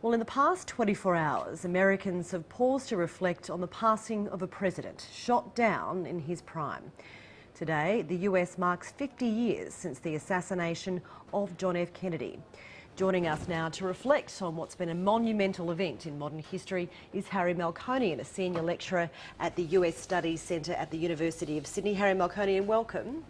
Well, in the past 24 hours, Americans have paused to reflect on the passing of a president shot down in his prime. Today, the US marks 50 years since the assassination of John F. Kennedy. Joining us now to reflect on what's been a monumental event in modern history is Harry Melkonian, a senior lecturer at the US Studies Centre at the University of Sydney. Harry Melkonian, welcome.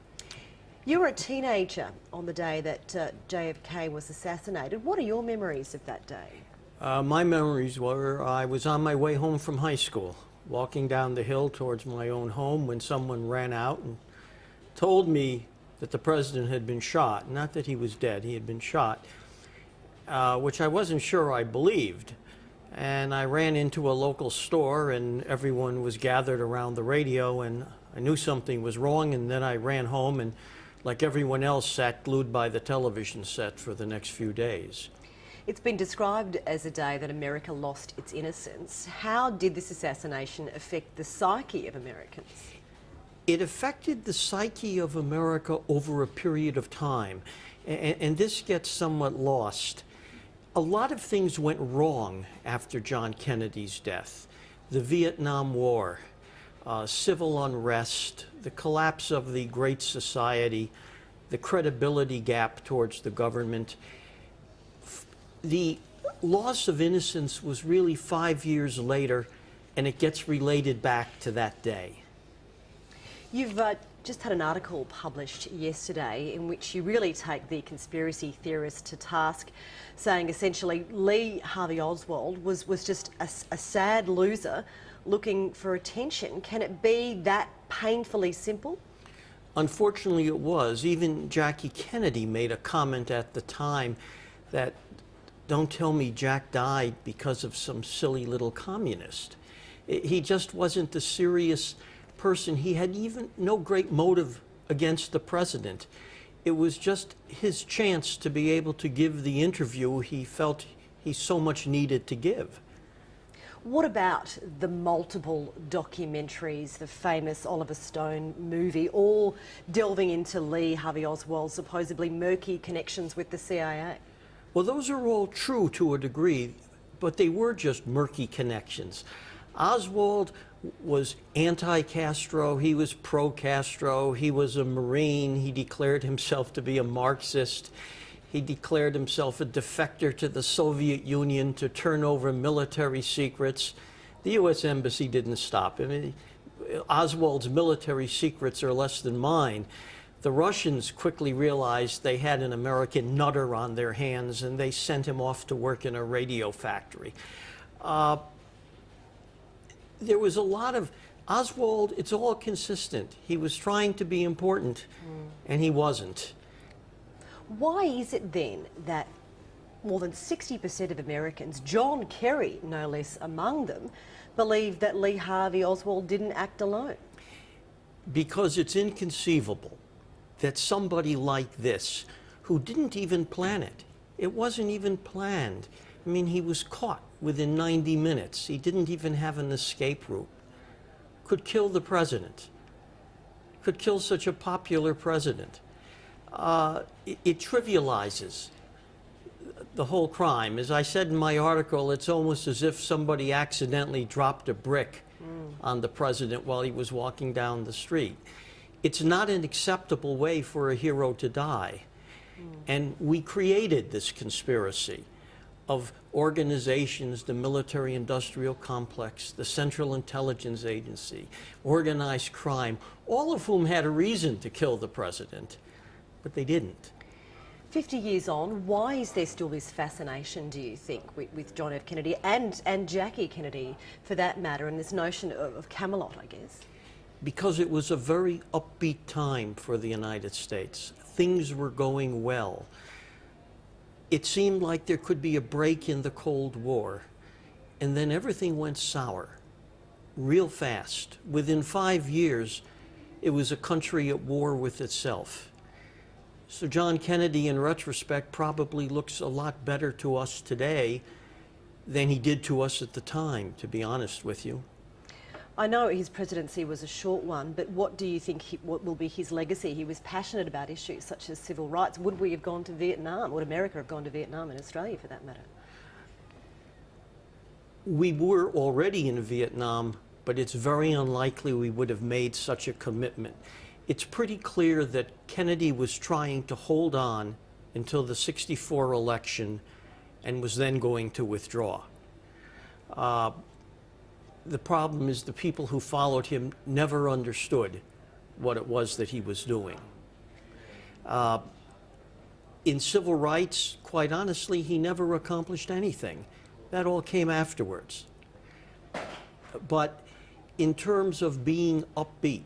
You were a teenager on the day that JFK was assassinated. What are your memories of that day? My memories were I was on my way home from high school, walking down the hill towards my own home when someone ran out and told me that the president had been shot. Not that he was dead, he had been shot, which I wasn't sure I believed. And I ran into a local store and everyone was gathered around the radio and I knew something was wrong, and then I ran home and, like everyone else, sat glued by the television set for the next few days. It's been described as a day that America lost its innocence. How did this assassination affect the psyche of Americans? It affected the psyche of America over a period of time, and this gets somewhat lost. A lot of things went wrong after John Kennedy's death. The Vietnam War, civil unrest, the collapse of the Great Society, the credibility gap towards the government. The loss of innocence was really 5 years later, and it gets related back to that day. You've just had an article published yesterday in which you really take the conspiracy theorists to task, saying essentially Lee Harvey Oswald was just a sad loser looking for attention. Can it be that painfully simple? Unfortunately, it was. Even Jackie Kennedy made a comment at the time that, "Don't tell me Jack died because of some silly little communist." He just wasn't the serious person. He had even no great motive against the president. It was just his chance to be able to give the interview he felt he so much needed to give. What about the multiple documentaries, the famous Oliver Stone movie, all delving into Lee Harvey Oswald's supposedly murky connections with the CIA? Well, those are all true to a degree, but they were just murky connections. Oswald was anti-Castro, he was pro-Castro, he was a Marine, he declared himself to be a Marxist, he declared himself a defector to the Soviet Union to turn over military secrets. The U.S. Embassy didn't stop him. Oswald's military secrets are less than mine. The Russians quickly realized they had an American nutter on their hands, and they sent him off to work in a radio factory. There was a lot of Oswald. It's all consistent. He was trying to be important, and he wasn't. Why is it then that more than 60% of Americans, John Kerry no less among them, believe that Lee Harvey Oswald didn't act alone? Because it's inconceivable that somebody like this, who didn't even plan it, it wasn't even planned. I mean, he was caught within 90 minutes. He didn't even have an escape route. Could kill the president. Could kill such a popular president. It trivializes the whole crime. As I said in my article, it's almost as if somebody accidentally dropped a brick on the president while he was walking down the street. It's not an acceptable way for a hero to die. And we created this conspiracy of organizations, the military-industrial complex, the Central Intelligence Agency, organized crime, all of whom had a reason to kill the president, but they didn't. 50 years on, why is there still this fascination, do you think, with John F. Kennedy and Jackie Kennedy, for that matter, and this notion of Camelot, I guess? Because it was a very upbeat time for the United States. Things were going well. It seemed like there could be a break in the Cold War, and then everything went sour real fast. Within 5 years, it was a country at war with itself. So John Kennedy, in retrospect, probably looks a lot better to us today than he did to us at the time, to be honest with you. I know his presidency was a short one, but what do you think what will be his legacy? He was passionate about issues such as civil rights. Would we have gone to Vietnam? Would America have gone to Vietnam and Australia for that matter? We were already in Vietnam, but it's very unlikely we would have made such a commitment. It's pretty clear that Kennedy was trying to hold on until the '64 election and was then going to withdraw. The problem is the people who followed him never understood what it was that he was doing. In civil rights, quite honestly, he never accomplished anything. That all came afterwards. But in terms of being upbeat,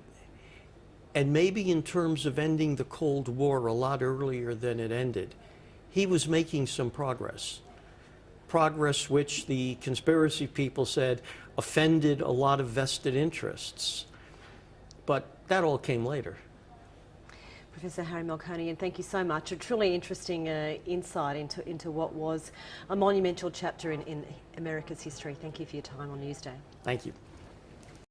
and maybe in terms of ending the Cold War a lot earlier than it ended, he was making some progress. Progress which the conspiracy people said offended a lot of vested interests. But that all came later. Professor Harry Melkonian, thank you so much. A truly interesting insight into what was a monumental chapter in America's history. Thank you for your time on Newsday. Thank you.